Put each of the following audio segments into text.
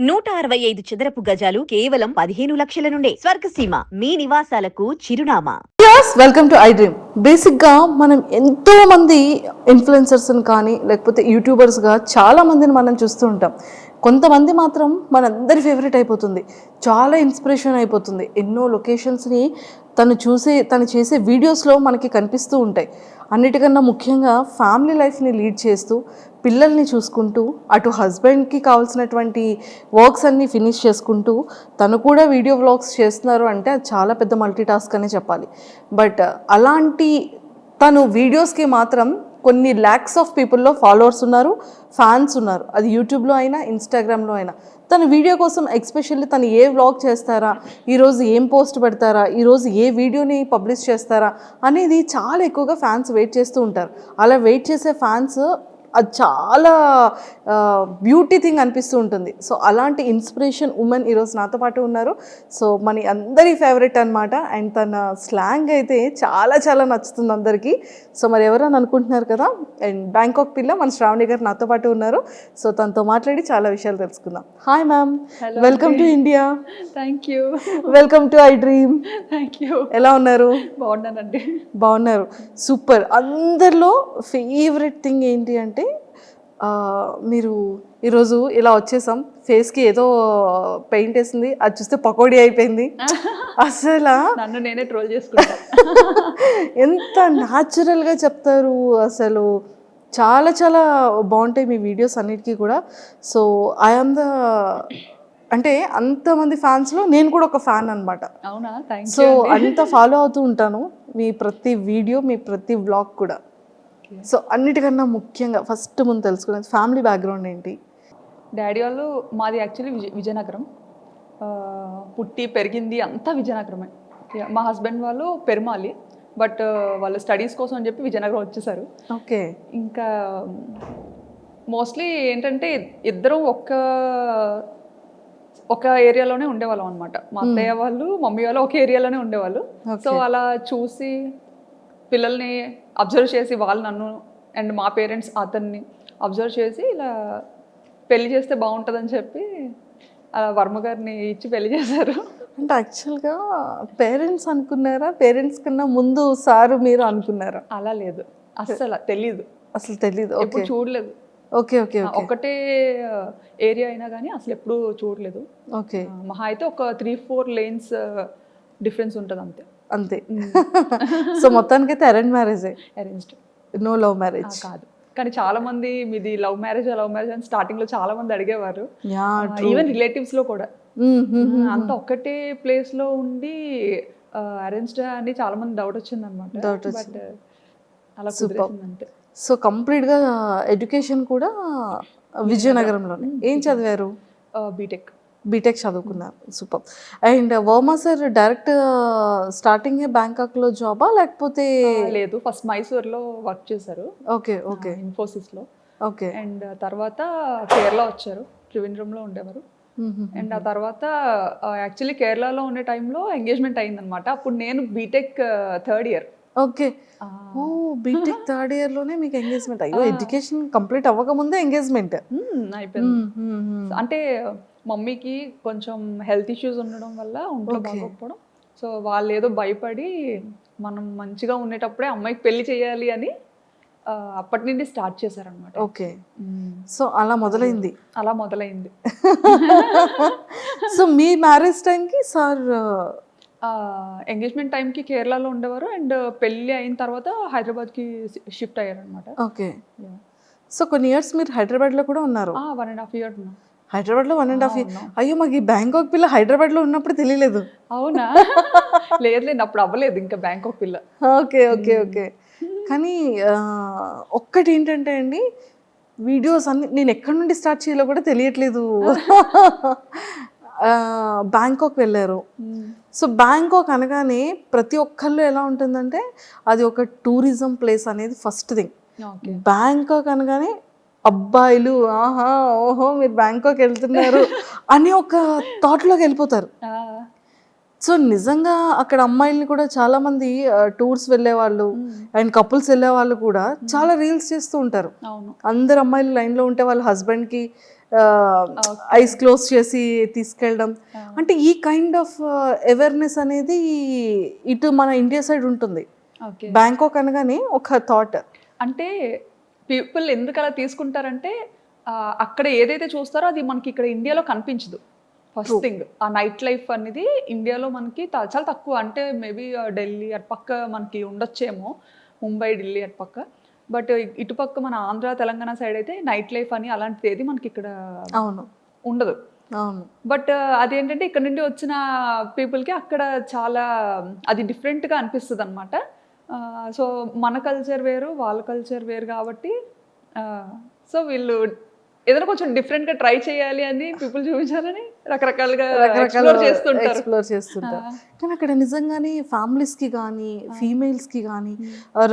165 చదరపు గజాలు కేవలం 15 లక్షల నుండే స్వర్గసీమ మీ నివాసాలకు చిరునామా. Welcome to I dream. బేసిక్గా మనం ఎంతో మంది ఇన్ఫ్లుయెన్సర్స్ని కానీ లేకపోతే యూట్యూబర్స్గా చాలా మందిని మనం చూస్తూ ఉంటాం. కొంతమంది మాత్రం మనందరి ఫేవరెట్ అయిపోతుంది, చాలా ఇన్స్పిరేషన్ అయిపోతుంది. ఎన్నో లొకేషన్స్ని తను చేసే వీడియోస్లో మనకి కనిపిస్తూ ఉంటాయి. అన్నిటికన్నా ముఖ్యంగా ఫ్యామిలీ లైఫ్ని లీడ్ చేస్తూ పిల్లల్ని చూసుకుంటూ అటు హస్బెండ్కి కావాల్సినటువంటి వర్క్స్ అన్నీ ఫినిష్ చేసుకుంటూ తను కూడా వీడియో వ్లాగ్స్ చేస్తున్నారు అంటే అది చాలా పెద్ద మల్టీ టాస్క్ అనే చెప్పాలి. బట్ అలాంటి తను వీడియోస్కి మాత్రం కొన్ని ల్యాక్స్ ఆఫ్ పీపుల్లో ఫాలోవర్స్ ఉన్నారు, ఫ్యాన్స్ ఉన్నారు. అది యూట్యూబ్లో అయినా ఇన్స్టాగ్రామ్లో అయినా. తన వీడియో కోసం ఎస్పెషల్లీ తను ఏ వ్లాగ్ చేస్తారా, ఈరోజు ఏం పోస్ట్ పెడతారా, ఈరోజు ఏ వీడియోని పబ్లిష్ చేస్తారా అనేది చాలా ఎక్కువగా ఫ్యాన్స్ వెయిట్ చేస్తూ ఉంటారు. అలా వెయిట్ చేసే ఫ్యాన్స్ అది చాలా బ్యూటీ థింగ్ అనిపిస్తూ ఉంటుంది. సో అలాంటి ఇన్స్పిరేషన్ ఉమెన్ ఈరోజు నాతో పాటు ఉన్నారు. సో మన అందరి ఫేవరెట్ అనమాట. అండ్ తన స్లాంగ్ అయితే చాలా చాలా నచ్చుతుంది అందరికీ. సో మరి ఎవరైనా అనుకుంటున్నారు కదా, అండ్ బ్యాంకాక్ పిల్ల మన శ్రావణి గారు నాతో పాటు ఉన్నారు. సో తనతో మాట్లాడి చాలా విషయాలు తెలుసుకుందాం. Hi ma'am, welcome to India. Thank you. Welcome to I dream. Thank you. ఎలా ఉన్నారు? బాగున్నానండి. బాగున్నారు, సూపర్. అందరిలో ఫేవరెట్ థింగ్ ఏంటి అంటే మీరు ఈరోజు ఇలా వచ్చేసాం, ఫేస్కి ఏదో పెయింట్ వేసింది, అది చూస్తే పకోడీ అయిపోయింది. అసలు నన్ను నేనే ట్రోల్ చేసుకుంటా. ఎంత న్యాచురల్గా చెప్తారు, అసలు చాలా చాలా బాగుంటాయి మీ వీడియోస్ అన్నిటికీ కూడా. సో ఐఎమ్ ద అంటే అంతమంది ఫ్యాన్స్లో నేను కూడా ఒక ఫ్యాన్ అనమాట. అవునా? Thank you. సో అంత ఫాలో అవుతూ ఉంటాను మీ ప్రతి వీడియో, మీ ప్రతి వ్లాగ్ కూడా. సో అన్నిటికన్నా ముఖ్యంగా ఫస్ట్ ముందు తెలుసుకునేది ఫ్యామిలీ బ్యాక్గ్రౌండ్ ఏంటి? డాడీ వాళ్ళు, మాది యాక్చువల్లీ విజయనగరం. పుట్టి పెరిగింది అంతా విజయనగరమే. మా హస్బెండ్ వాళ్ళు పెరుమాలి, బట్ వాళ్ళు స్టడీస్ కోసం అని చెప్పి విజయనగరం వచ్చేసారు. ఓకే. ఇంకా మోస్ట్లీ ఏంటంటే ఇద్దరం ఒక ఏరియాలోనే ఉండేవాళ్ళం అనమాట. మా అత్తయ్య వాళ్ళు మమ్మీ వాళ్ళు ఒక ఏరియాలోనే ఉండేవాళ్ళు. సో అలా చూసి పిల్లల్ని అబ్జర్వ్ చేసి వాళ్ళు నన్ను అండ్ మా పేరెంట్స్ అతన్ని అబ్జర్వ్ చేసి ఇలా పెళ్లి చేస్తే బాగుంటుందని చెప్పి అలా వర్మ గారిని ఇచ్చి పెళ్లి చేశారు. అంటే యాక్చువల్గా పేరెంట్స్ అనుకున్నారా, పేరెంట్స్ కన్నా ముందు సారు మీరు అనుకున్నారా? అలా లేదు, అస్సలు తెలీదు, అసలు తెలీదు. ఎప్పుడు చూడలేదు. Okay okay. ఒకటే ఏరియా అయినా కానీ అసలు ఎప్పుడు చూడలేదు. ఓకే. మహా అయితే ఒక 3-4 lanes డిఫరెన్స్ ఉంటుంది అంతే. అంతే. సో మొత్తానికైతే అరేంజ్ మ్యారేజే? అరేంజ్డ్. No love marriage? కాదు, కానీ చాలా మంది మీది లవ్ మ్యారేజ్ అని స్టార్టింగ్ లో చాలా మంది అడిగేవారు. ఈవెన్ రిలేటివ్స్ లో కూడా అంత ఒక్కటే ప్లేస్ లో ఉండి అరేంజ్డ్ అని చాలా మంది డౌట్ వచ్చింది అనమాట. బట్ అలా కుదిరేసింది అంతే. సో కంప్లీట్గా ఎడ్యుకేషన్ కూడా విజయనగరంలోనే. ఏం చదివారు? బీటెక్ చదువుకున్నారు. Super. And Varma sir direct starting బ్యాంకాక్లో జాబా లేకపోతే? లేదు, ఫస్ట్ మైసూర్లో వర్క్ చేశారు. Okay okay. ఇన్ఫోసిస్లో. ఓకే. అండ్ తర్వాత కేరళ వచ్చారు, త్రివేంద్రంలో ఉండేవారు. అండ్ ఆ తర్వాత యాక్చువల్లీ కేరళలో ఉండే టైంలో ఎంగేజ్మెంట్ అయిందనమాట. అప్పుడు నేను బీటెక్ 3rd year. ఓకే. ఓ, బీటెక్ 3rd year లోనే మీకు ఎంగేజ్మెంట్? అయ్యో, ఎడ్యుకేషన్ కంప్లీట్ అవ్వకముందే ఎంగేజ్మెంట్ అయిపోయింది. అంటే మమ్మీకి కొంచెం హెల్త్ ఇష్యూస్ ఉండడం వల్ల ఒంట్లో బాగోకపోవడం, సో వాళ్ళు ఏదో భయపడి మనం మంచిగా ఉండేటప్పుడే అమ్మాయికి పెళ్లి చేయాలి అని అప్పటి నుండి స్టార్ట్ చేశారనమాట. ఓకే. సో అలా మొదలైంది. సో మీ మ్యారేజ్ టైంకి సార్ ఎంగేజ్మెంట్ టైంకి కేరళలో ఉండేవారు, అండ్ పెళ్ళి అయిన తర్వాత హైదరాబాద్కి షిఫ్ట్ అయ్యారనమాట. ఓకే. సో కొన్ని ఇయర్స్ మీరు హైదరాబాద్లో కూడా ఉన్నారు? 1.5 years ఉన్నా హైదరాబాద్లో. 1.5 years? అయ్యో, మాకు ఈ బ్యాంకాక్ పిల్ల హైదరాబాద్లో ఉన్నప్పుడు తెలియలేదు. అవునా? లేదు, అప్పుడు అవ్వలేదు ఇంకా బ్యాంకాక్ పిల్ల. Okay okay okay. కానీ ఒక్కటి ఏంటంటే అండి, వీడియోస్ అన్ని నేను ఎక్కడి నుండి స్టార్ట్ చేయాలో కూడా తెలియట్లేదు. బ్యాంకాక్ వెళ్ళారు. సో బ్యాంకాక్ అనగానే ప్రతి ఒక్కళ్ళు ఎలా ఉంటుందంటే అది ఒక టూరిజం ప్లేస్ అనేది ఫస్ట్ థింగ్. బ్యాంకాక్ అనగానే అబ్బాయిలు ఆహా ఓహో మీరు బ్యాంకాక్ వెళ్తున్నారు అని ఒక థాట్లోకి వెళ్ళిపోతారు. సో నిజంగా అక్కడ అమ్మాయిల్ని కూడా చాలా మంది టూర్స్ వెళ్ళేవాళ్ళు అండ్ కపుల్స్ వెళ్ళే వాళ్ళు కూడా చాలా రీల్స్ చేస్తూ ఉంటారు. అందరు అమ్మాయిలు లైన్లో ఉంటే వాళ్ళ హస్బెండ్కి ఐస్ క్లోజ్ చేసి తీసుకెళ్ళడం, అంటే ఈ కైండ్ ఆఫ్ అవేర్నెస్ అనేది ఇటు మన ఇండియా సైడ్ ఉంటుంది. ఓకే. బ్యాంకాక్ అనగానే ఒక థాట్. అంటే పీపుల్ ఎందుకు అలా తీసుకుంటారంటే అక్కడ ఏదైతే చూస్తారో అది మనకి ఇక్కడ ఇండియాలో కనిపించదు. ఫస్ట్ థింగ్ ఆ నైట్ లైఫ్ అనేది ఇండియాలో మనకి చాలా తక్కువ. అంటే మేబీ ఢిల్లీ అటు పక్క మనకి ఉండొచ్చేమో, ముంబై ఢిల్లీ అటు పక్క. బట్ ఇటుపక్క మన ఆంధ్ర తెలంగాణ సైడ్ అయితే నైట్ లైఫ్ అని అలాంటిది ఏది మనకి ఇక్కడ అవును ఉండదు. అవును. బట్ అదేంటంటే ఇక్కడ నుండి వచ్చిన పీపుల్కి అక్కడ చాలా అది డిఫరెంట్గా అనిపిస్తుంది అనమాట. సో మన కల్చర్ వేరు, వాళ్ళ కల్చర్ వేరు కాబట్టి సో వీళ్ళు ఏదైనా కొంచెం డిఫరెంట్గా ట్రై చేయాలి అని పీపుల్ చూపించాలని రకరకాలుగా ఎక్స్ప్లోర్ చేస్తుంటారు. కానీ అక్కడ నిజంగానే ఫ్యామిలీస్కి కానీ ఫీమేల్స్కి కానీ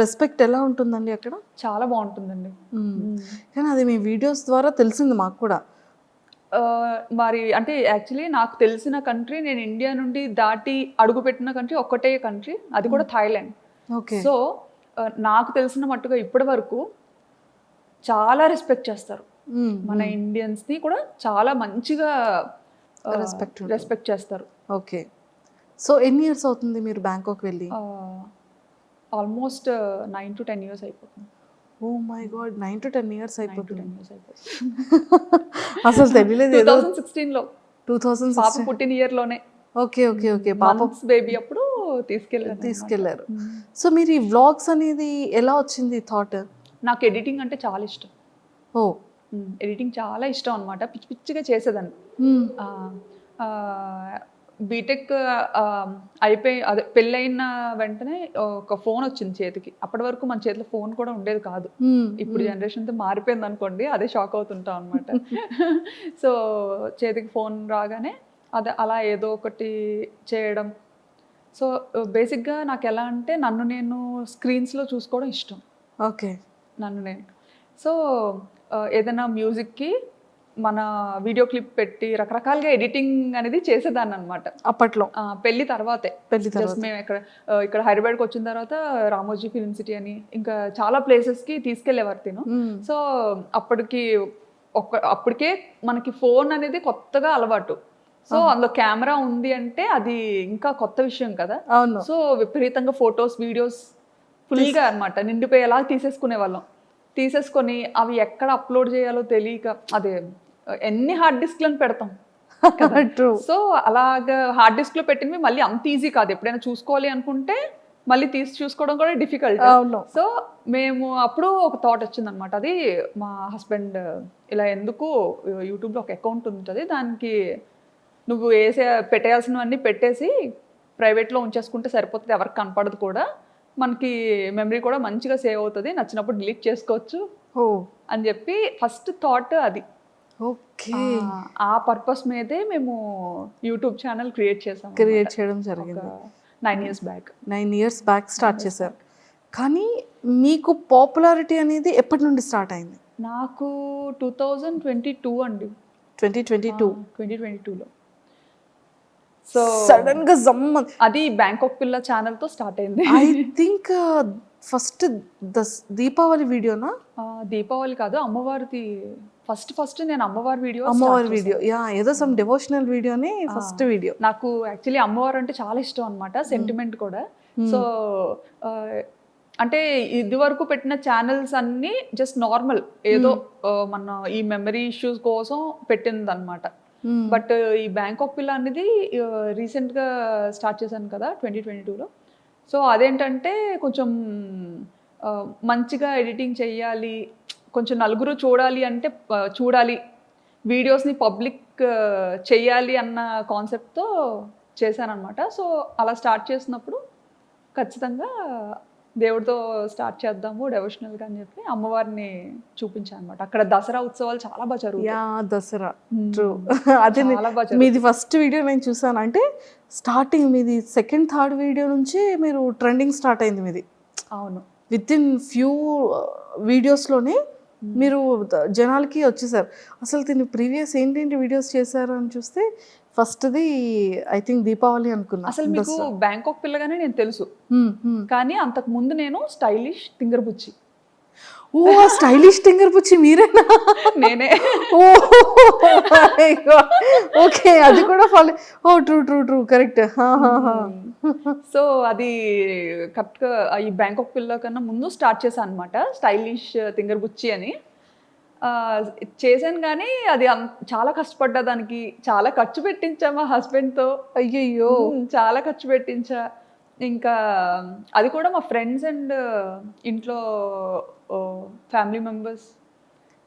రెస్పెక్ట్ ఎలా ఉంటుందండి అక్కడ? చాలా బాగుంటుందండి. కానీ అది మీ వీడియోస్ ద్వారా తెలిసింది మాకు కూడా. మరి అంటే యాక్చువల్లీ నాకు తెలిసిన కంట్రీ, నేను ఇండియా నుండి దాటి అడుగుపెట్టిన కంట్రీ ఒక్కటే కంట్రీ, అది కూడా థాయిలాండ్. ఓకే. సో నాకు తెలిసిన మట్టుగా ఇప్పటి వరకు చాలా రెస్పెక్ట్ చేస్తారు. మన ఇండియన్స్ని కూడా చాలా మంచిగా రెస్పెక్ట్ చేస్తారు. ఓకే. సో ఎన్ని ఇయర్స్ అవుతుంది మీరు బ్యాంకాక్ వెళ్ళి? ఆల్మోస్ట్ 9 to 10 years అయిపోతుంది. Oh my God, 9 to 10 years అయిపోతుంది. అసలు తెలియలేదు. 2016లో 2016 పాప పుట్టిన ఇయర్లోనే. Okay okay okay. పాప బేబీ అప్పుడు తీసుకెళ్లారు. సో మీరు ఈ వ్లాగ్స్ అనేది ఎలా వచ్చింది థాట్? నాకు ఎడిటింగ్ అంటే చాలా ఇష్టం. ఓ, ఎడిటింగ్ చాలా ఇష్టం అనమాట. పిచ్చి పిచ్చిగా చేసేదాన్ని. బీటెక్ అయిపోయి అదే పెళ్ళైన వెంటనే ఒక ఫోన్ వచ్చింది చేతికి. అప్పటి వరకు మన చేతిలో ఫోన్ కూడా ఉండేది కాదు. ఇప్పుడు జనరేషన్తో మారిపోయింది అనుకోండి, అదే షాక్ అవుతుంటాం అనమాట. సో చేతికి ఫోన్ రాగానే అదే అలా ఏదో ఒకటి చేయడం. సో బేసిక్గా నాకు ఎలా అంటే నన్ను నేను స్క్రీన్స్లో చూసుకోవడం ఇష్టం. ఓకే. నన్ను నేను సో ఏదైనా మ్యూజిక్కి మన వీడియో క్లిప్ పెట్టి రకరకాలుగా ఎడిటింగ్ అనేది చేసేదాన్ని అనమాట అప్పట్లో. పెళ్లి తర్వాతే. జస్ట్ మేము ఇక్కడ హైదరాబాద్కి వచ్చిన తర్వాత రామోజీ ఫిల్మ్ సిటీ అని ఇంకా చాలా ప్లేసెస్కి తీసుకెళ్లేవారు తిను. సో అప్పటికే మనకి ఫోన్ అనేది కొత్తగా అలవాటు. సో అందులో కెమెరా ఉంది అంటే అది ఇంకా కొత్త విషయం కదా. సో విపరీతంగా ఫొటోస్ వీడియోస్ ఫుల్గా అనమాట నిండిపోయేలా తీసేసుకునే వాళ్ళం. తీసేసుకొని అవి ఎక్కడ అప్లోడ్ చేయాలో తెలియక అదే ఎన్ని హార్డ్ డిస్క్లను పెడతాం. సో అలాగా హార్డ్ డిస్క్లో పెట్టినవి మళ్ళీ అంత ఈజీ కాదు. ఎప్పుడైనా చూసుకోవాలి అనుకుంటే మళ్ళీ తీసి చూసుకోవడం కూడా డిఫికల్ట్. సో మేము అప్పుడు ఒక థాట్ వచ్చిందనమాట. అది మా హస్బెండ్ ఇలా ఎందుకు యూట్యూబ్లో ఒక అకౌంట్ ఉంటుంది, దానికి నువ్వు పెట్టేయాల్సినవన్నీ పెట్టేసి ప్రైవేట్లో ఉంచేసుకుంటే సరిపోతుంది, ఎవరికి కనపడదు కూడా, మనకి మెమరీ కూడా మంచిగా సేవ్ అవుతుంది, నచ్చినప్పుడు డిలీట్ చేసుకోవచ్చు అని చెప్పి ఫస్ట్ థాట్ అది. ఓకే. ఆ పర్పస్ మీదే మేము యూట్యూబ్ ఛానల్ క్రియేట్ చేయడం జరిగింది 9 years బ్యాక్ స్టార్ట్ చేశారు. కానీ మీకు పాపులారిటీ అనేది ఎప్పటి నుండి స్టార్ట్ అయింది? నాకు 2022 అండి. 2022లో. సో సడన్ గా అది బ్యాంకాక్ పిల్ల ఛానల్ తో స్టార్ట్ అయింది. ఐ థింక్ ఫస్ట్ దీపావళి వీడియోనా? దీపావళి కాదు, అమ్మవారిది. ఫస్ట్ నేను అమ్మవారి వీడియో ఏదో సమ్ డివోషనల్ వీడియోని ఫస్ట్ వీడియో. నాకు యాక్చువల్లీ అమ్మవారు అంటే చాలా ఇష్టం అనమాట, సెంటిమెంట్ కూడా. సో అంటే ఇది వరకు పెట్టిన ఛానల్స్ అన్ని జస్ట్ నార్మల్ ఏదో మన ఈ మెమరీ ఇష్యూస్ కోసం పెట్టింది అనమాట. బట్ ఈ బ్యాంకాక్ పిల్ల అనేది రీసెంట్గా స్టార్ట్ చేశాను కదా 2022లో. సో అదేంటంటే కొంచెం మంచిగా ఎడిటింగ్ చెయ్యాలి, కొంచెం నలుగురు చూడాలి అంటే చూడాలి, వీడియోస్ని పబ్లిక్ చెయ్యాలి అన్న కాన్సెప్ట్తో చేశానమాట. సో అలా స్టార్ట్ చేసినప్పుడు ఖచ్చితంగా దేవుడితో స్టార్ట్ చేద్దాము డెవోషనల్గా అని చెప్పి అమ్మవారిని చూపించాను అనమాట. అక్కడ దసరా ఉత్సవాలు చాలా బాగా జరుగుతాయి. దసరా ట్రూ. అదే మీది ఫస్ట్ వీడియో నేను చూసాను. అంటే స్టార్టింగ్ మీది సెకండ్ థర్డ్ వీడియో నుంచి మీరు ట్రెండింగ్ స్టార్ట్ అయింది మీది. అవును. విత్ ఇన్ ఫ్యూ వీడియోస్లోనే మీరు జనాలకి వచ్చేసారు. అసలు దీన్ని ప్రీవియస్ ఏంటేంటి వీడియోస్ చేశారు అని చూస్తే ఫస్ట్ది ఐ థింక్ దీపావళి అనుకున్నా. అసలు మీకు బ్యాంకాక్ పిల్లగానే నేను తెలుసు, కానీ అంతకు ముందు నేను స్టైలిష్ తింగర్బుచ్చి. ఓ స్టైలిష్ టింగర్ పుచ్చి మీరేనా? నేనే. ఓ ఓకే, అది కూడా follow. Oh true true true correct. So అది కరెక్ట్గా ఈ బ్యాంకాక్ పిల్ల కన్నా ముందు స్టార్ట్ చేశాను అనమాట, స్టైలిష్ తింగర్ బుచ్చి అని. ఆ, చేశాను కానీ అది చాలా కష్టపడ్డా, దానికి చాలా ఖర్చు పెట్టించా మా హస్బెండ్తో. అయ్యయ్యో. చాలా ఖర్చు పెట్టించా. ఇంకా అది కూడా మా ఫ్రెండ్స్ అండ్ ఇంట్లో ఫ్యామిలీ మెంబర్స్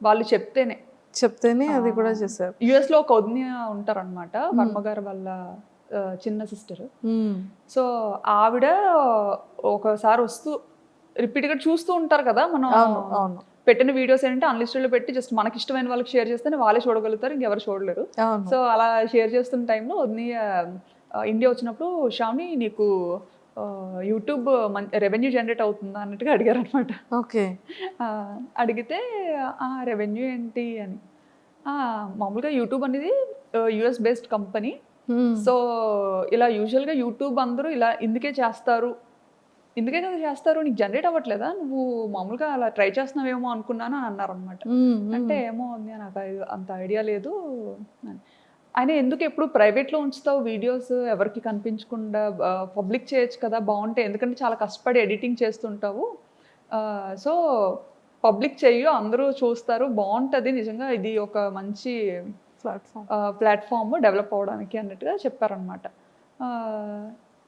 వాళ్ళు చెప్తేనే అది కూడా చేశారు. యుఎస్లో ఒక వదిన ఉంటారనమాట, వర్మ గారు వాళ్ళ చిన్న సిస్టర్. సో ఆవిడ ఒకసారి వస్తూ రిపీట్గా చూస్తూ ఉంటారు కదా మనం అవును. పెట్టిన వీడియోస్ ఏంటంటే అన్లిస్టెడ్లో పెట్టి జస్ట్ మనకి ఇష్టమైన వాళ్ళకి షేర్ చేస్తేనే వాళ్ళే చూడగలుగుతారు, ఇంకెవరు చూడలేరు. సో అలా షేర్ చేస్తున్న టైంలో వదిన ఇండియా వచ్చినప్పుడు శ్రావణి నీకు యూట్యూబ్ రెవెన్యూ జనరేట్ అవుతుందా అన్నట్టుగా అడిగారు అనమాట. ఓకే. అడిగితే రెవెన్యూ ఏంటి అని, మామూలుగా యూట్యూబ్ అనేది యుఎస్ బేస్డ్ కంపెనీ. సో ఇలా యూజువల్గా యూట్యూబ్ అందరూ ఇలా ఇందుకే కదా చేస్తారు, నీకు జనరేట్ అవ్వట్లేదా, నువ్వు మామూలుగా అలా ట్రై చేస్తున్నావేమో అనుకున్నాను అని అన్నారు అనమాట. అంటే ఏమో నాకు అంత ఐడియా లేదు అని. ఆయన ఎందుకు ఎప్పుడు ప్రైవేట్లో ఉంచుతావు వీడియోస్, ఎవరికి కనిపించకుండా పబ్లిక్ చేయొచ్చు కదా, బాగుంటాయి, ఎందుకంటే చాలా కష్టపడి ఎడిటింగ్ చేస్తుంటావు, సో పబ్లిక్ చెయ్యు, అందరూ చూస్తారు, బాగుంటుంది, నిజంగా ఇది ఒక మంచి ప్లాట్ఫామ్ డెవలప్ అవ్వడానికి అన్నట్టుగా చెప్పారనమాట.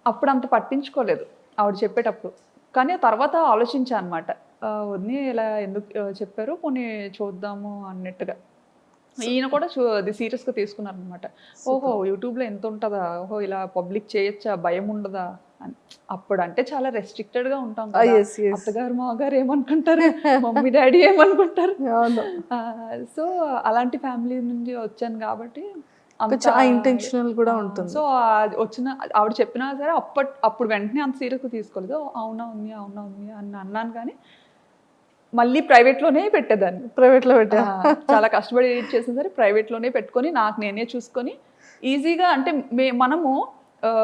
అప్పుడు అంత పట్టించుకోలేదు ఆవిడ చెప్పేటప్పుడు, కానీ తర్వాత ఆలోచించాను అనమాట, వదిన ఇలా ఎందుకు చెప్పారు, పోనీ చూద్దాము అన్నట్టుగా. ఈయన కూడా అది సీరియస్గా తీసుకున్నారు అనమాట. ఓహో యూట్యూబ్లో ఎంత ఉంటుందా, ఓహో ఇలా పబ్లిక్ చేయొచ్చా, భయం ఉండదా అని. అప్పుడు అంటే చాలా రెస్ట్రిక్టెడ్గా ఉంటాం కదా, అత్తగారు మామగారు ఏమనుకుంటారు, మమ్మీ డాడీ ఏమనుకుంటారు. సో అలాంటి ఫ్యామిలీ నుండి వచ్చాను కాబట్టి ఇంటెన్షనల్ కూడా ఉంటుంది. సో ఆవిడ చెప్పినా సరే అప్పుడు వెంటనే అంత సీరియస్గా తీసుకోలేదు. అవునా ఉంది అని అన్నాను, కానీ మళ్ళీ ప్రైవేట్లోనే పెట్టేదాన్ని. ప్రైవేట్లో పెట్టా చాలా కష్టపడి ఎడిట్ చేసిన సరే ప్రైవేట్లోనే పెట్టుకొని నాకు నేనే చూసుకొని ఈజీగా. అంటే మనము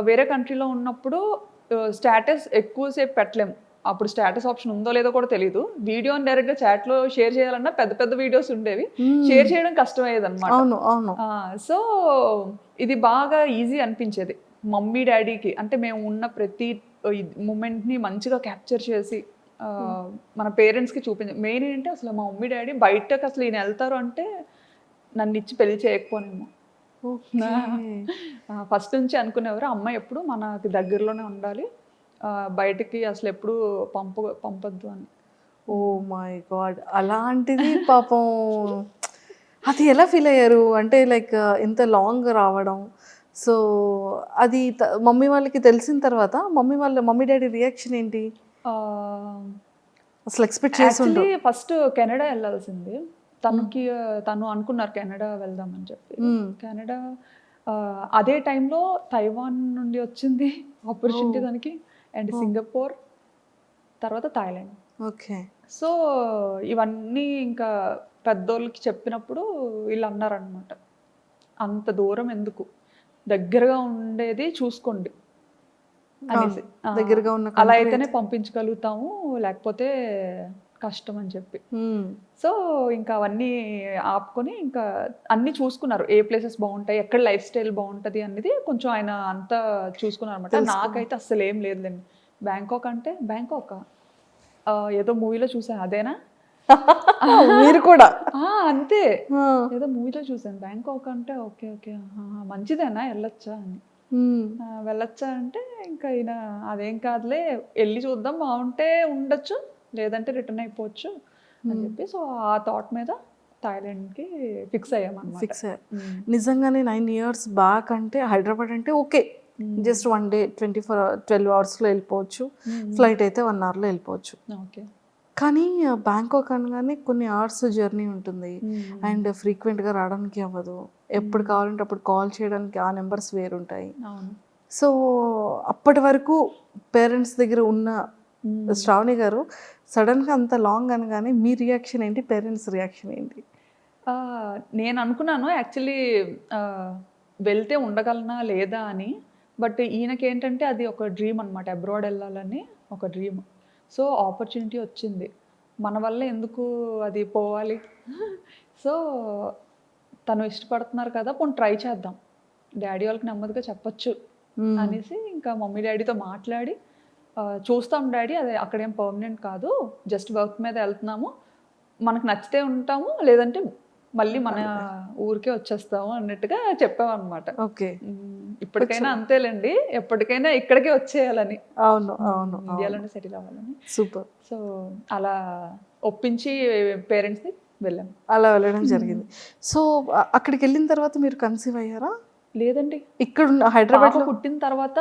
వేరే కంట్రీలో ఉన్నప్పుడు స్టేటస్ ఎక్కువసేపు పెట్టలేము, అప్పుడు స్టేటస్ ఆప్షన్ ఉందో లేదో కూడా తెలియదు. వీడియోని డైరెక్ట్గా చాట్లో షేర్ చేయాలన్నా పెద్ద వీడియోస్ ఉండేవి, షేర్ చేయడం కష్టమయ్యేది అనమాట. సో ఇది బాగా ఈజీ అనిపించేది మమ్మీ డాడీకి. అంటే మేము ఉన్న ప్రతి మూమెంట్ని మంచిగా క్యాప్చర్ చేసి మన పేరెంట్స్కి చూపించాం. మెయిన్ ఏంటంటే అసలు మా మమ్మీ డాడీ బయటకు అసలు ఈయన వెళ్తారు అంటే నన్ను ఇచ్చి పెళ్లి చేయకపోనేమో. ఫస్ట్ నుంచి అనుకునేవారు అమ్మాయి ఎప్పుడు మనకి దగ్గరలోనే ఉండాలి, బయటికి అసలు ఎప్పుడు పంపొద్దు అని. ఓ మై గాడ్, అలాంటిది పాపం అది ఎలా ఫీల్ అయ్యారు? అంటే లైక్ ఇంత లాంగ్ రావడం, సో అది మమ్మీ వాళ్ళకి తెలిసిన తర్వాత మమ్మీ డాడీ రియాక్షన్ ఏంటి అసలు? ఎక్స్పెక్ట్ చేసి ఫస్ట్ కెనడా వెళ్ళాల్సింది తను అనుకున్నారు కెనడా వెళ్దామని చెప్పి. కెనడా అదే టైంలో తైవాన్ నుండి వచ్చింది ఆపర్చునిటీ దానికి, అండ్ సింగపూర్, తర్వాత థాయిలాండ్. ఓకే. సో ఇవన్నీ ఇంకా పెద్దోళ్ళకి చెప్పినప్పుడు వీళ్ళు అన్నారనమాట, అంత దూరం ఎందుకు, దగ్గరగా ఉండేది చూసుకోండి అనేసి. దగ్గరగా ఉన్న అలా అయితేనే పంపించగలుగుతాము, లేకపోతే కష్టం అని చెప్పి. సో ఇంకా అవన్నీ ఆపుకొని ఇంకా అన్నీ చూసుకున్నారు, ఏ ప్లేసెస్ బాగుంటాయి, ఎక్కడ లైఫ్ స్టైల్ బాగుంటుంది అనేది కొంచెం ఆయన అంతా చూసుకున్నారు అనమాట. నాకైతే అసలు ఏం లేదులేండి, బ్యాంకాక్ అంటే బ్యాంకాక్ ఏదో మూవీలో చూసాను అదేనా మీరు కూడా అంతే, ఏదో మూవీలో చూసాను బ్యాంకాక్ అంటే ఓకే మంచిదేనా వెళ్ళొచ్చా అని. వెళ్ళొచ్చా అంటే ఇంకా ఈయన అదేం కాదులే వెళ్ళి చూద్దాం, బాగుంటే ఉండొచ్చు లేదంటే రిటర్న్ అయిపోవచ్చు అని చెప్పి. సో ఆ థాట్ మీద థాయిలాండ్కి ఫిక్స్ అయ్యామన్నమాట. నిజంగానే 9 years బ్యాక్ అంటే హైదరాబాద్ అంటే ఓకే, జస్ట్ 1 day 12 hours-లో వెళ్ళిపోవచ్చు, ఫ్లైట్ అయితే 1 hour-లో వెళ్ళిపోవచ్చు. ఓకే. కానీ బ్యాంకాక్ అనగానే కొన్ని అవర్స్ జర్నీ ఉంటుంది, అండ్ ఫ్రీక్వెంట్గా రావడానికి అవ్వదు, ఎప్పుడు కావాలంటే అప్పుడు కాల్ చేయడానికి ఆ నెంబర్స్ వేరుంటాయి. సో అప్పటి వరకు పేరెంట్స్ దగ్గర ఉన్న శ్రావణి గారు సడన్గా అంత లాంగ్ అనగానే మీ రియాక్షన్ ఏంటి, పేరెంట్స్ రియాక్షన్ ఏంటి? నేను అనుకున్నాను యాక్చువల్లీ వెళ్తే ఉండగలనా లేదా అని, బట్ ఈయనకి ఏంటంటే అది ఒక డ్రీమ్ అనమాట, అబ్రాడ్ వెళ్ళాలని ఒక డ్రీమ్. సో ఆపర్చునిటీ వచ్చింది, మన వల్ల ఎందుకు అది పోవాలి, సో తను ఇష్టపడుతున్నారు కదా పోనీ ట్రై చేద్దాం, డాడీ వాళ్ళకి నెమ్మదిగా చెప్పొచ్చు అనేసి ఇంకా మమ్మీ డాడీతో మాట్లాడి చూస్తాం డాడీ, అది అక్కడేం పర్మనెంట్ కాదు, జస్ట్ వర్క్ మీద వెళ్తున్నాము, మనకు నచ్చితే ఉంటాము లేదంటే మళ్ళీ మన ఊరికే వచ్చేస్తాము అన్నట్టుగా చెప్పామన్నమాట. ఓకే. ఇప్పటికైనా అంతేలేండి, ఎప్పటికైనా ఇక్కడికే వచ్చేయాలని, అవును అవును, ఇండియాలోనే సెటిల్ అవ్వాలని. సూపర్. సో అలా ఒప్పించి పేరెంట్స్ని వెళ్ళాం. అలా వెళ్ళడం జరిగింది. సో అక్కడికి వెళ్ళిన తర్వాత మీరు కన్సీవ్ అయ్యారా? లేదండి, ఇక్కడ హైదరాబాద్ పాప పుట్టిన తర్వాత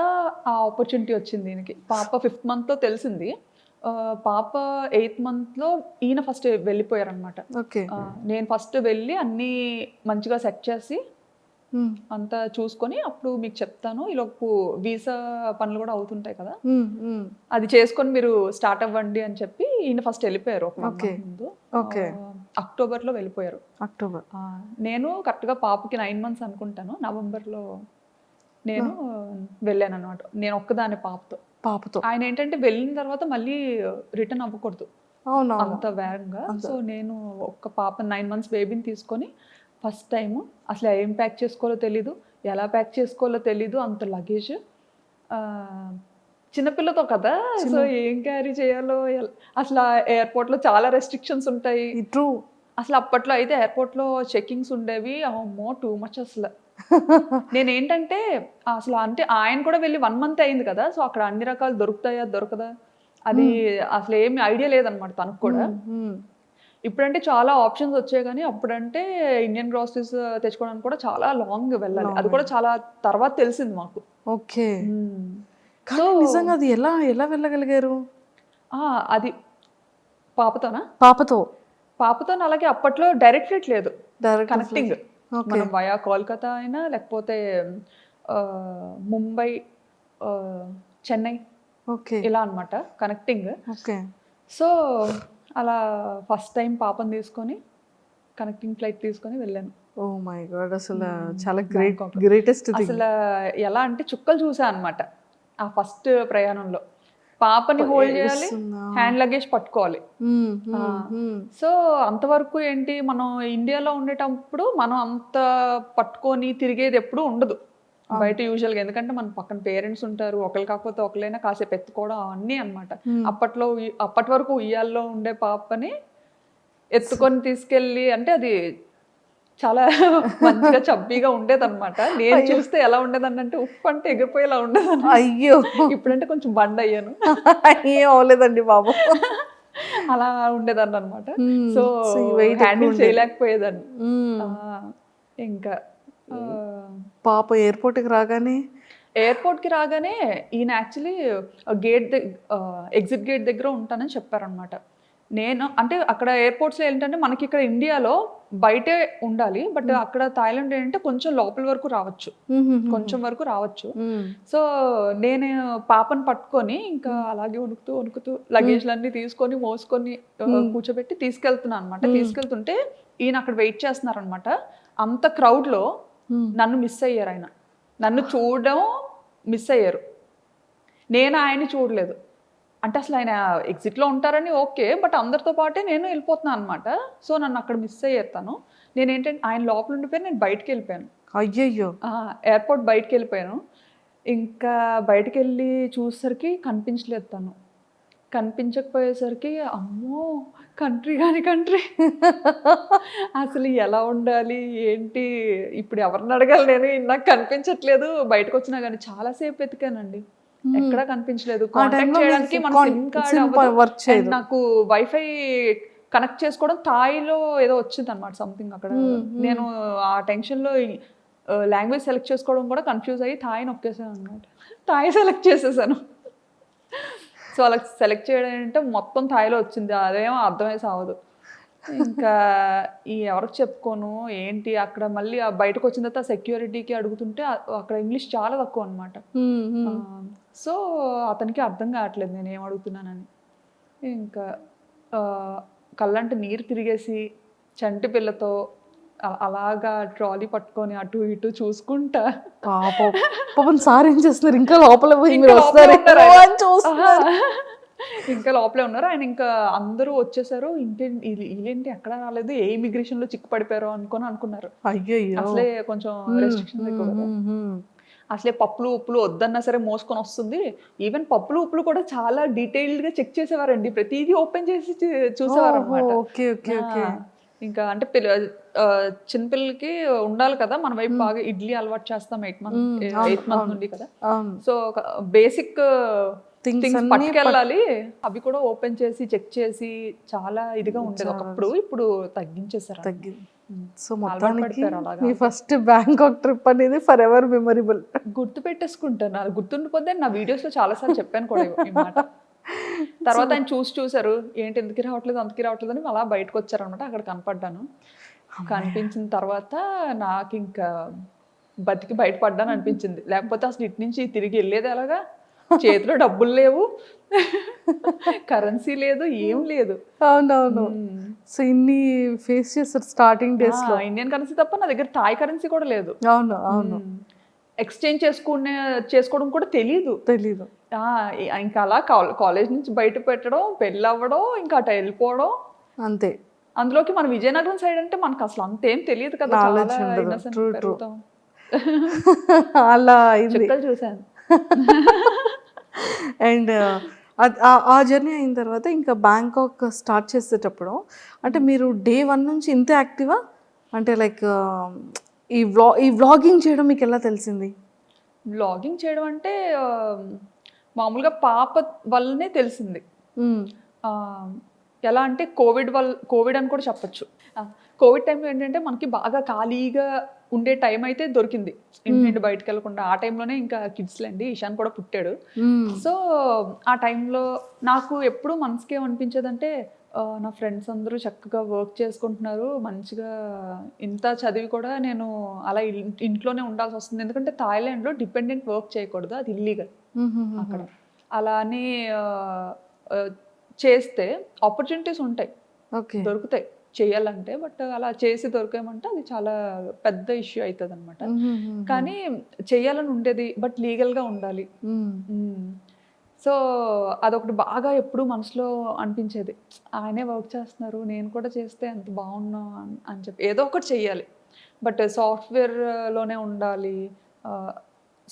ఆ ఆపర్చునిటీ వచ్చింది దీనికి. పాప 5th monthలో తెలిసింది, పాప 8th monthలో ఈయన ఫస్ట్ వెళ్ళిపోయారనమాట. ఓకే. నేను ఫస్ట్ వెళ్ళి అన్నీ మంచిగా సెట్ చేసి అంతా చూసుకొని అప్పుడు మీకు చెప్తాను, ఈలోపు వీసా పనులు కూడా అవుతుంటాయి కదా, అది చేసుకొని మీరు స్టార్ట్ అవ్వండి అని చెప్పి ఈయన ఫస్ట్ వెళ్ళిపోయారు ఒక ముందు. అక్టోబర్లో వెళ్ళిపోయారు. అక్టోబర్. నేను కరెక్ట్గా పాపకి 9 months అనుకుంటాను, నవంబర్లో నేను వెళ్ళాను అనమాట. నేను ఒక్కదాని పాపతో. ఆయన ఏంటంటే వెళ్ళిన తర్వాత మళ్ళీ రిటర్న్ అవ్వకూడదు అంత వేగంగా. సో నేను ఒక్క పాప 9 months బేబీని తీసుకొని ఫస్ట్ టైము అసలు ఏం ప్యాక్ చేసుకోవాలో తెలీదు, ఎలా ప్యాక్ చేసుకోవాలో తెలీదు, అంత లగేజ్, చిన్నపిల్లతో కదా, సో ఏం క్యారీ చేయాలో అసలు ఎయిర్పోర్ట్లో చాలా రెస్ట్రిక్షన్స్ ఉంటాయి. ట్రూ. అసలు అప్పట్లో అయితే ఎయిర్పోర్ట్లో చెకింగ్స్ ఉండేవి, అమ్మో టూ మచ్ అసలు. నేనేంటంటే అసలు అంటే ఆయన కూడా వెళ్ళి 1 month అయింది కదా, సో అక్కడ అన్ని రకాలు దొరుకుతాయా దొరకదా అది అసలు ఏమి ఐడియా లేదనమాట తనకు కూడా. ఇప్పుడంటే చాలా ఆప్షన్స్ వచ్చాయి కానీ అప్పుడంటే ఇండియన్ గ్రాసరీస్ తెచ్చుకోవడానికి కూడా చాలా లాంగ్ వెళ్ళాలి, అది కూడా చాలా తర్వాత తెలిసింది మాకు. ఓకే. నిజంగా అది ఎలా ఎలా వెళ్ళగలిగారు? అది పాపతో అలాగే అప్పట్లో డైరెక్ట్ ఫ్లైట్ లేదు, కనెక్టింగ్ మనం వయా కోల్కతా అయినా లేకపోతే ముంబై, చెన్నై, ఇలా అనమాట కనెక్టింగ్. సో అలా ఫస్ట్ టైం పాపని తీసుకొని కనెక్టింగ్ ఫ్లైట్ తీసుకొని వెళ్ళాను. ఓ మై గాడ్, అసలు చాలా గ్రేటెస్ట్. అసలు ఎలా అంటే చుక్కలు చూసా అనమాట ఆ ఫస్ట్ ప్రయాణంలో. పాపని హోల్డ్ చేయాలి, హ్యాండ్ లగేజ్ పట్టుకోవాలి. సో అంతవరకు ఏంటి, మనం ఇండియాలో ఉండేటప్పుడు మనం అంత పట్టుకొని తిరిగేది ఎప్పుడు ఉండదు బయట యూజువల్గా, ఎందుకంటే మన పక్కన పేరెంట్స్ ఉంటారు, ఒకరు కాకపోతే ఒకరైనా కాసేపు ఎత్తుకోవడం అన్నీ అనమాట. అప్పటి వరకు ఉయ్యాల్లో ఉండే పాపని ఎత్తుకొని తీసుకెళ్ళి, అంటే అది చాలా మంచిగా చబ్బీగా ఉండేది అనమాట. నేను చూస్తే ఎలా ఉండేదని అంటే ఉప్పు అంటే ఎగిరిపోయేలా ఉండేది. అయ్యో, ఇప్పుడంటే కొంచెం బండ్ అయ్యాను. ఏం అవ్వలేదండి బాబు. అలా ఉండేదాన్ని అనమాట. సో హ్యాండిల్ చేయలేకపోయేదాన్ని. ఇంకా పాప ఎయిర్పోర్ట్కి రాగానే ఈయన యాక్చువల్లీ ఎగ్జిట్ గేట్ దగ్గర ఉంటానని చెప్పారనమాట. నేను అంటే అక్కడ ఎయిర్పోర్ట్స్లో ఏంటంటే మనకి ఇక్కడ ఇండియాలో బయటే ఉండాలి, బట్ అక్కడ థాయిలాండ్ ఏంటంటే కొంచెం లోపల వరకు రావచ్చు. సో నేను పాపను పట్టుకొని ఇంకా అలాగే వణుకుతూ లగేజ్లన్నీ తీసుకొని మోసుకొని కూర్చోబెట్టి తీసుకెళ్తున్నాను అనమాట. తీసుకెళ్తుంటే ఈయన అక్కడ వెయిట్ చేస్తున్నారనమాట. అంత క్రౌడ్లో నన్ను మిస్ అయ్యారు, ఆయన నన్ను చూడడం మిస్ అయ్యారు, నేను ఆయన్ని చూడలేదు. అంటే అసలు ఆయన ఎగ్జిట్లో ఉంటారని ఓకే, బట్ అందరితో పాటే నేను వెళ్ళిపోతున్నాను అనమాట. సో నన్ను అక్కడ మిస్ అయ్యేస్తాను. నేనేంటంటే ఆయన లోపల ఉండిపోయి నేను బయటకు వెళ్ళిపోయాను. అయ్యయ్యో, ఎయిర్పోర్ట్ బయటకు వెళ్ళిపోయాను. ఇంకా బయటకు వెళ్ళి చూసేసరికి కనిపించలేదు తను. కనిపించకపోయేసరికి అమ్మో కంట్రీ అసలు ఎలా ఉండాలి ఏంటి, ఇప్పుడు ఎవరిని అడగాలి, నేను నాకు కనిపించట్లేదు. బయటకు వచ్చినా కానీ చాలాసేపు వెతికానండి, ఎక్కడా కనిపించలేదు. కాంటాక్ట్ చేయడానికి మన సిమ్ కార్డ్, నాకు వైఫై కనెక్ట్ చేసుకోవడం థాయిలో ఏదో వచ్చింది అనమాట సంథింగ్ అక్కడ. నేను ఆ టెన్షన్లో లాంగ్వేజ్ సెలెక్ట్ చేసుకోవడం కూడా కన్ఫ్యూజ్ అయ్యి థాయి నొక్కేసాను అనమాట. థాయి సెలెక్ట్ చేసేసాను. సో అలా సెలెక్ట్ చేయడం అంటే మొత్తం థాయిలో వచ్చింది, అదేమో అర్థమై సావదు. ఇంకా ఎవరికి చెప్పుకోను ఏంటి, అక్కడ మళ్ళీ బయటకు వచ్చిన తర్వాత సెక్యూరిటీకి అడుగుతుంటే అక్కడ ఇంగ్లీష్ చాలా తక్కువ అనమాట. సో అతనికి అర్థం కావట్లేదు నేను ఏం అడుగుతున్నానని. ఇంకా కళ్ళంటే నీరు తిరిగేసి చంటి పిల్లతో అలాగా ట్రాలీ పట్టుకొని అటు ఇటు చూసుకుంటా. పాపం సార్ ఏం చేస్తున్నారు, ఇంకా లోపల పోయి మీరు వస్తారు. ఇంకా లోపలే ఉన్నారు. ఆయన ఇంకా అందరూ వచ్చేసారు. వీళ్ళేంటి ఎక్కడ రాలేదు, ఏ ఇమిగ్రేషన్ లో చిక్కు పడిపోయారో అనుకున్నారు. అయ్యయ్యో. అసలే కొంచెం రెస్ట్రిక్షన్స్ ఎక్కువ కదా. అసలే పప్పులు ఉప్పులు వద్దన్నా సరే మోసుకొని వస్తుంది. ఈవెన్ పప్పులు ఉప్పులు కూడా చాలా డీటెయిల్డ్ గా చెక్ చేసేవారండి. ప్రతిదీ ఓపెన్ చేసి చూసేవారు అనమాట. Okay okay okay. ఇంకా అంటే చిన్నపిల్లలకి ఉండాలి కదా, మన వైపు బాగా ఇడ్లీ అలవాటు చేస్తాం 8th మంత్ నుండి కదా. సో బేసిక్ థింగ్స్ పట్టుకెళ్ళాలి, అవి కూడా ఓపెన్ చేసి చెక్ చేసి చాలా ఇదిగా ఉండేది ఒకప్పుడు. ఇప్పుడు తగ్గించేసారు. సో మొత్తానికి మీ ఫస్ట్ బ్యాంకాక్ ట్రిప్ అనేది ఫర్ ఎవర్ మెమరబుల్. గుర్తు పెట్టేసుకుంటాను, అది గుర్తుండిపోతే. నా వీడియోస్ లో చాలా సార్లు చెప్పాను కూడా ఈ మాట. తర్వాత ఆయన చూసారు, ఏంటి ఎందుకు రావట్లేదు అని అలా బయటకు వచ్చారనమాట. అక్కడ కనపడ్డాను. కనిపించిన తర్వాత నాకు ఇంకా బతికి బయటపడ్డాను అనిపించింది. లేకపోతే అసలు ఇటు నుంచి తిరిగి వెళ్ళేది ఎలాగా, చేతిలో డబ్బులు లేవు, కరెన్సీ లేదు, ఏం లేదు. అవునవును. సో ఇన్ని ఫేస్ చేస్తారు స్టార్టింగ్ డేస్ లో. ఇండియన్ కరెన్సీ తప్ప నా దగ్గర థాయ్ కరెన్సీ కూడా లేదు. అవును అవును. ఎక్స్చేంజ్ చేసుకోవడం కూడా తెలీదు. ఇంకా అలా కాలేజ్ నుంచి బయట పెట్టడం, పెళ్ళి అవ్వడం, ఇంకా అటు వెళ్ళిపోవడం అంతే. అందులోకి మన విజయనగరం సైడ్ అంటే మనకు అసలు అంతేం తెలియదు కదా. అలా చూసాను. అండ్ ఆ జర్నీ అయిన తర్వాత ఇంకా బ్యాంకాక్ స్టార్ట్ చేసేటప్పుడు అంటే మీరు డే 1 నుంచి ఇంతే యాక్టివా? అంటే లైక్ ఈ వ్లాగింగ్ చేయడం మీకు ఎలా తెలిసింది? వ్లాగింగ్ చేయడం అంటే మామూలుగా పాప వల్లనే తెలిసింది. ఎలా అంటే కోవిడ్ అని కూడా చెప్పచ్చు. కోవిడ్ టైంలో ఏంటంటే మనకి బాగా ఖాళీగా ఉండే టైం అయితే దొరికింది, ఇంటి నుండి బయటకు వెళ్ళకుండా. ఆ టైంలోనే ఇంకా కిడ్స్లండి, ఇషాన్ కూడా పుట్టాడు. సో ఆ టైంలో నాకు ఎప్పుడు మనసుకి ఏమనిపించేదంటే, నా ఫ్రెండ్స్ అందరూ చక్కగా వర్క్ చేసుకుంటున్నారు మంచిగా, ఇంత చదివి కూడా నేను అలా ఇంట్లోనే ఉండాల్సి వస్తుంది. ఎందుకంటే థాయిలాండ్లో డిపెండెంట్ వర్క్ చేయకూడదు, అది ఇల్లీగల్ అక్కడ. అలా అని చేస్తే ఆపర్చునిటీస్ ఉంటాయి, దొరుకుతాయి చేయాలంటే. బట్ అలా చేసి దొరికేమంటే అది చాలా పెద్ద ఇష్యూ అవుతుంది అనమాట. కానీ చేయాలని ఉండేది, బట్ లీగల్గా ఉండాలి. సో అదొకటి బాగా ఎప్పుడు మనసులో అనిపించేది. ఆయనే వర్క్ చేస్తున్నారు, నేను కూడా చేస్తే ఎంత బాగున్నా అని చెప్పి ఏదో ఒకటి చెయ్యాలి. బట్ సాఫ్ట్వేర్లోనే ఉండాలి,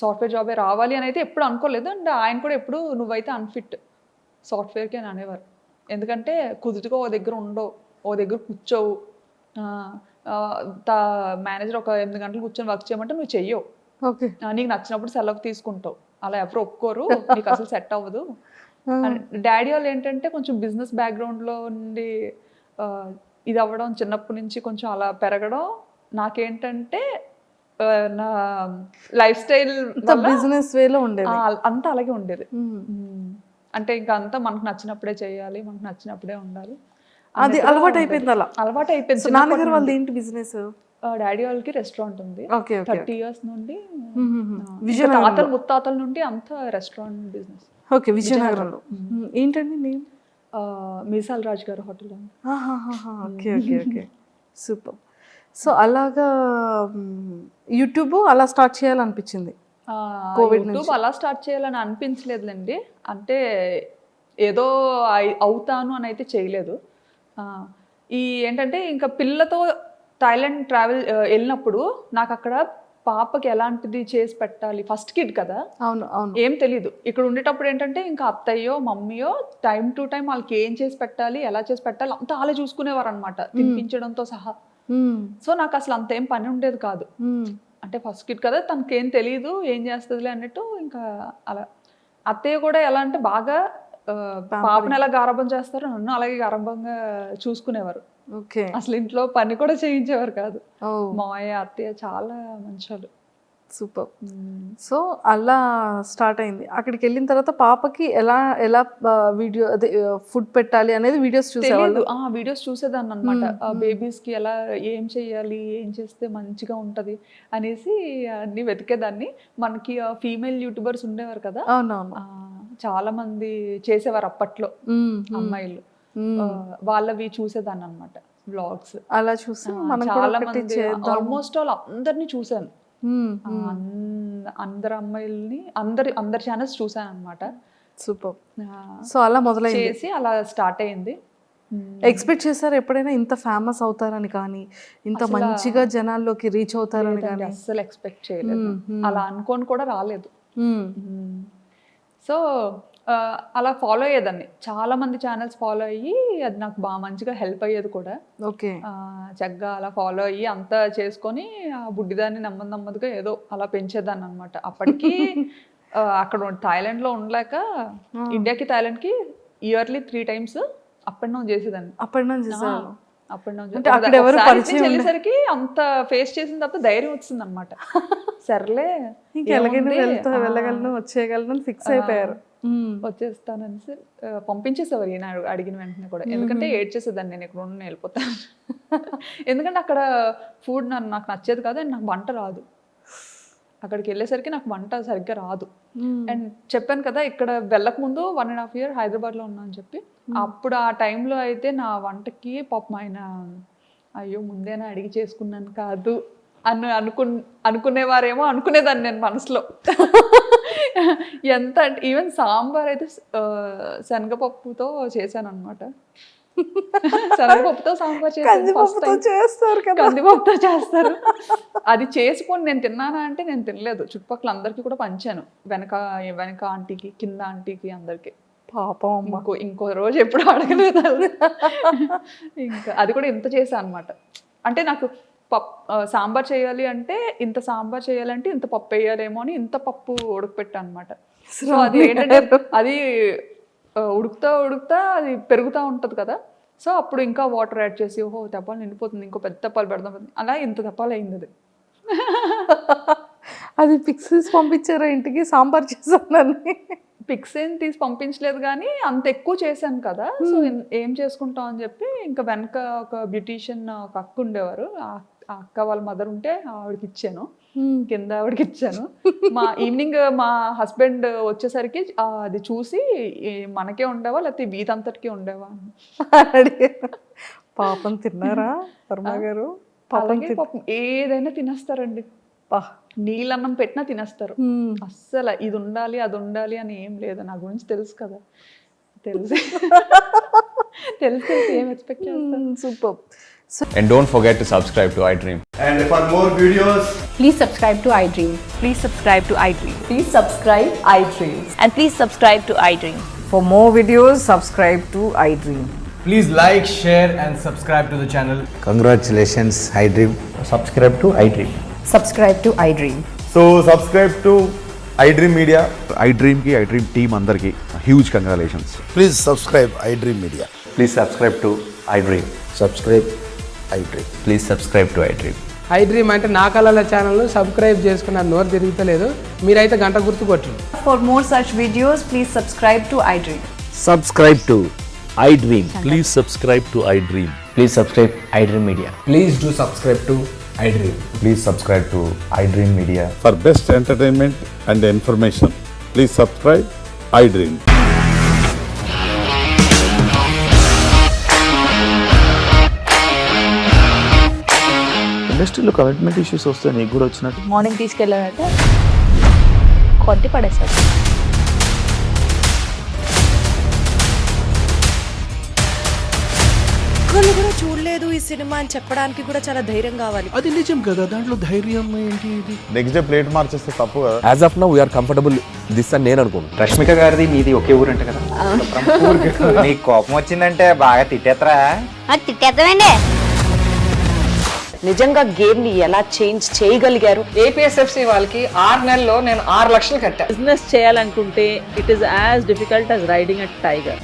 సాఫ్ట్వేర్ జాబే రావాలి అని అయితే ఎప్పుడు అనుకోలేదు. అండ్ ఆయన కూడా ఎప్పుడు నువ్వైతే అన్ఫిట్ సాఫ్ట్వేర్కి అని అనేవారు. ఎందుకంటే కుదురుగా ఓ దగ్గర ఉండవు, ఓ దగ్గర కూర్చోవు. మేనేజర్ ఒక 8 గంటలు కూర్చొని వర్క్ చేయమంటే నువ్వు చెయ్యవు, నీకు నచ్చినప్పుడు సెలవు తీసుకుంటావు. అలా ఎవరు ఒప్పుకోరు, నీకు అసలు సెట్ అవ్వదు. డాడీ వాళ్ళు ఏంటంటే కొంచెం బిజినెస్ బ్యాక్గ్రౌండ్లో నుండి ఇది అవ్వడం, చిన్నప్పటి నుంచి కొంచెం అలా పెరగడం. నాకేంటంటే నా లైఫ్ స్టైల్ బిజినెస్ వేలో ఉండేది, అంతా అలాగే ఉండేది. అంటే ఇంకా అంతా మనకు నచ్చినప్పుడే చేయాలి, మనకు నచ్చినప్పుడే ఉండాలి, అది అలవాటు అయిపోయింది. అలవాటు అయిపోయింది. నాన్నగారు వాళ్ళది ఏంటి బిజినెస్? డాడీ వాళ్ళకి రెస్టారెంట్ ఉంది. 30 years నుండి, విజయనగరం ముత్తాతల నుండి అంతా రెస్టారెంట్ బిజినెస్. ఓకే, విజయనగరంలో. ఏంటండి నేమ్? మీసాల్ రాజ్ గారు hotel. Okay okay okay, super. So అలాగా యూట్యూబ్ అలా స్టార్ట్ చేయాలనిపించింది? యూట్యూబ్ అలా స్టార్ట్ చేయాలని అనిపించలేదులేండి. అంటే ఏదో అవుతాను అని అయితే చేయలేదు. ఏంటంటే ఇంకా పిల్లలతో థాయిలాండ్ ట్రావెల్ వెళ్ళినప్పుడు నాకు అక్కడ పాపకి ఎలాంటిది చేసి పెట్టాలి, ఫస్ట్ కిడ్ కదా, అవును అవును, ఏం తెలీదు. ఇక్కడ ఉండేటప్పుడు ఏంటంటే ఇంకా అత్తయ్యో మమ్మీయో టైం టు టైం వాళ్ళకి ఏం చేసి పెట్టాలి, ఎలా చేసి పెట్టాలి అంతా అలా చూసుకునేవారు అనమాట, తినిపించడంతో సహా. సో నాకు అసలు అంతేం పని ఉండేది కాదు. అంటే ఫస్ట్ కిడ్ కదా, తనకేం తెలియదు, ఏం చేస్తుందిలే అన్నట్టు. ఇంకా అలా అత్తయ్య కూడా ఎలా అంటే బాగా పాపను ఎలా గారాబం చేస్తారో నన్ను అలాగే గారాబంగా చూసుకునేవారు. అసలు ఇంట్లో పని కూడా చేయించేవారు కాదు. మావయ్య అత్తయ్య చాలా మంచోళ్ళు. సూపర్. సో అలా స్టార్ట్ అయింది. అక్కడికి వెళ్ళిన తర్వాత పాపకి ఎలా వీడియో అదే ఫుడ్ పెట్టాలి అనేది వీడియోస్ చూసేవాళ్ళు? వీడియోస్ చూసేదాన్ని అనమాట. బేబీస్కి ఎలా ఏం చెయ్యాలి, ఏం చేస్తే మంచిగా ఉంటుంది అనేసి అన్ని వెతికేదాన్ని. మనకి ఫీమేల్ యూట్యూబర్స్ ఉండేవారు కదా, అవునవును, చాలా మంది చేసేవారు అప్పట్లో అమ్మాయిలు, వాళ్ళవి చూసేదాన్ని అనమాట వ్లాగ్స్. అలా చూసి చాలా మంది ఆల్మోస్ట్ ఆల్ అందరినీ చూసాను, అందరు అమ్మాయిల్ని అందరి ఛానల్స్ చూసాను అనమాట. సూపర్. సో అలా మొదలైంది. చేసి అలా స్టార్ట్ అయింది. ఎక్స్పెక్ట్ చేశారు ఎప్పుడైనా ఇంత ఫేమస్ అవుతారని కానీ, ఇంత మంచిగా జనాల్లోకి రీచ్ అవుతారని కానీ? అస్సలు ఎక్స్పెక్ట్ చేయలేదు, అలా అనుకోని కూడా రాలేదు. సో అలా ఫాలో అయ్యేదాన్ని, చాలా మంది ఛానల్స్ ఫాలో అయ్యి అది నాకు బాగా మంచిగా హెల్ప్ అయ్యేది కూడా. ఓకే. చక్కగా అలా ఫాలో అయ్యి అంతా చేసుకొని ఆ బుడ్డిదాన్ని నెమ్మదిగా ఏదో అలా పెంచేదాన్ని అనమాట. అప్పటికి అక్కడ థాయిలాండ్లో ఉండలేక ఇండియాకి థాయిలాండ్కి yearly 3 times up and down చేసేదాన్ని. అప్ అండ్ డౌన్ చేసేవాళ్ళు. అప్ అండ్ అంటే అక్కడ ఎవరు డౌన్ పరిచయం వెళ్ళేసరికి అంత ఫేస్ చేసిన తర్వాత ధైర్యం వచ్చింది అనమాట. సర్లే ఇంకెలాగైనా వెళ్ళగలను వచ్చేయగలను ఫిక్స్ అయిపోయారు. వచ్చేస్తానని పంపించేసేవారు ఈయన అడిగిన వెంటనే కూడా. ఎందుకంటే ఏడ్చేసేదాన్ని, నేను ఇక్కడ ఉండి వెళ్ళిపోతాను. ఎందుకంటే అక్కడ ఫుడ్ నాకు నచ్చేది కాదు, అండ్ నాకు వంట రాదు. అక్కడికి వెళ్ళేసరికి నాకు వంట సరిగ్గా రాదు. అండ్ చెప్పాను కదా ఇక్కడ వెళ్ళక ముందు 1.5 years హైదరాబాద్లో ఉన్నా అని చెప్పి. అప్పుడు ఆ టైంలో అయితే నా వంటకి పాపం ఆయన అయ్యో ముందేనా అడిగి చేసుకున్నాను కాదు అనుకునేవారేమో అనుకునేదాన్ని నేను మనసులో. ఎంత అంటే ఈవెన్ సాంబార్ అయితే శనగపప్పుతో చేశాను అనమాట. శనగపప్పుతో సాంబార్ చేస్తారు, కందిపప్పుతో చేస్తారు. అది చేసుకొని నేను తిన్నానా అంటే నేను తినలేదు. చుట్టుపక్కల అందరికీ కూడా పంచాను, వెనక ఆంటీకి, కింద ఆంటీకి, అందరికి. పాపం ఇంకో రోజు ఎప్పుడు అడగలేదు. ఇంకా అది కూడా ఇంత చేశాను అనమాట. అంటే నాకు సాంబార్ చేయాలి అంటే ఇంత సాంబార్ చేయాలంటే ఇంత పప్పు వేయాలేమో అని ఇంత పప్పు ఉడకపెట్టాను అనమాట. సో అది ఏంటంటే అది ఉడుకుతా అది పెరుగుతూ ఉంటుంది కదా. సో అప్పుడు ఇంకా వాటర్ యాడ్ చేసి ఓహో తెప్పాలు నిండిపోతుంది, ఇంకో పెద్ద తెప్పాలు పెడదాం, అలా ఇంత తెప్పాలు అయింది అది. అది పిక్స్ పంపించారా ఇంటికి సాంబార్ చేశానని? పిక్స్ ఏం తీసి పంపించలేదు కానీ అంత ఎక్కువ చేశాను కదా. సో ఏం చేసుకుంటాం అని చెప్పి ఇంకా వెనక ఒక బ్యూటీషియన్ ఒక అక్క ఉండేవారు, ఆ అక్క వాళ్ళ మదర్ ఉంటే ఆవిడకి ఇచ్చాను, కింద ఆవిడకి ఇచ్చాను. ఈవినింగ్ మా హస్బెండ్ వచ్చేసరికి అది చూసి మనకే ఉండేవా లేకపోతే వీధంతటికి ఉండేవా అని పాపం తిన్నారా వర్మ గారు? పాపం ఏదైనా తినేస్తారండి, నీళ్ళన్నం పెట్టినా తినేస్తారు. అస్సలు ఇది ఉండాలి అది ఉండాలి అని ఏం లేదు. నా గురించి తెలుసు కదా, తెలుసు ఏం ఎక్స్పెక్ట్ చేస్తాను. Super. And don't forget to subscribe to iDream. And for more videos, Please subscribe to iDream. Please subscribe to iDream. Please subscribe iDream. And please subscribe to iDream. For more videos, subscribe to iDream. Please like, share and subscribe to the channel. Congratulations, iDream. Subscribe to iDream. Subscribe to iDream. so subscribe to iDream Media. iDream team andarki huge congratulations. Please subscribe iDream Media. Please subscribe to iDream. Subscribe iDream. Please subscribe to iDream. iDream అంటే నా కళల ఛానల్ను subscribe చేసుకున్న నోరు తిరుగుతలేదు, మీరైతే గంట గుర్తు కొట్టండి. For more such videos, please subscribe to iDream. Subscribe to iDream. Please subscribe to iDream. Please subscribe iDream Media. Please do subscribe to iDream. Please subscribe to iDream Media. For best entertainment and information, please subscribe iDream. ఇండస్ట్రీలో commitment issues వస్తే నీకు కూడా వచ్చినట్టు? Morning తీసుకెళ్ళాలంటే కొట్టి పడేస్తాడు. ఒక్కళ్ళు కూడా చూడలేదు ఈ సినిమా అని చెప్పడానికి కూడా చాలా ధైర్యం కావాలి. అది నిజం కదా, దాంట్లో ధైర్యం ఏంటి? ఇది నెక్స్ట్ డే ప్లేట్ మార్చేస్తే తప్పు కదా. As of now, we are comfortable this అని నేను అనుకుంటున్నాను. రష్మిక గారిది మీది ఒకే ఊరు అంట కదా? నీకు కోపం వచ్చిందంటే బాగా తిట్టేత్తరా? తిట్టేద్దామండి. నిజంగా గేమ్ ని ఎలా చేంజ్ చేయగలిగారు? ఏపీఎస్ఎఫ్సి వాళ్ళకి 6 నెలల్లో నేను 6 లక్షలు కట్టా. బిజినెస్ చేయాలనుకుంటే it is as difficult as riding a tiger.